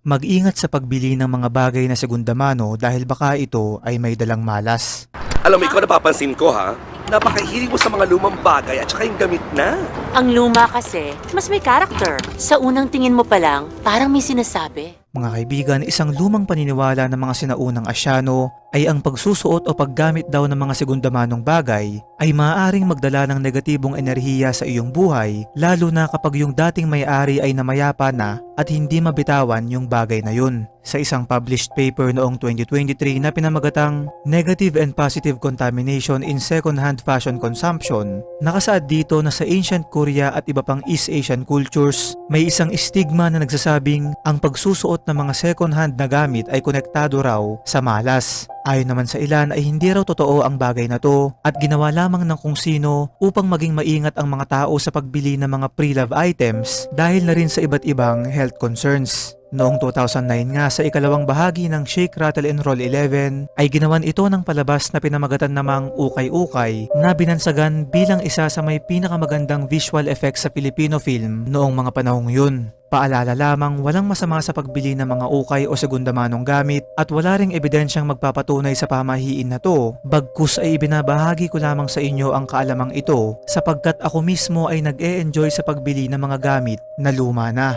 Mag-ingat sa pagbili ng mga bagay na segunda mano dahil baka ito ay may dalang malas. Alam mo, ikaw napapansin ko ha, napakahilig mo sa mga lumang bagay at saka yung gamit na. Ang luma kasi, mas may character. Sa unang tingin mo pa lang, parang may sinasabi. Mga kaibigan, isang lumang paniniwala ng mga sinaunang Asyano ay ang pagsusuot o paggamit daw ng mga segundamanong bagay ay maaaring magdala ng negatibong enerhiya sa iyong buhay, lalo na kapag yung dating may-ari ay namayapa na at hindi mabitawan yung bagay na yun. Sa isang published paper noong 2023 na pinamagatang Negative and Positive Contamination in Second-Hand Fashion Consumption, nakasaad dito na sa ancient Korea at iba pang East Asian cultures, may isang stigma na nagsasabing ang pagsusuot ng mga second-hand na gamit ay konektado raw sa malas. Ayon naman sa ilan ay hindi raw totoo ang bagay na to at ginawa lamang ng kung sino upang maging maingat ang mga tao sa pagbili ng mga pre-love items dahil na rin sa iba't ibang health concerns. Noong 2009 nga sa ikalawang bahagi ng Shake, Rattle and Roll 11 ay ginawan ito ng palabas na pinamagatan namang Ukay-Ukay na binansagan bilang isa sa may pinakamagandang visual effects sa Filipino film noong mga panahong yun. Paalala lamang, walang masama sa pagbili ng mga ukay o segundamanong gamit at wala ring ebidensyang magpapatunay sa pamahiin na to, bagkus ay ibinabahagi ko lamang sa inyo ang kaalamang ito sapagkat ako mismo ay nag-e-enjoy sa pagbili ng mga gamit na luma na.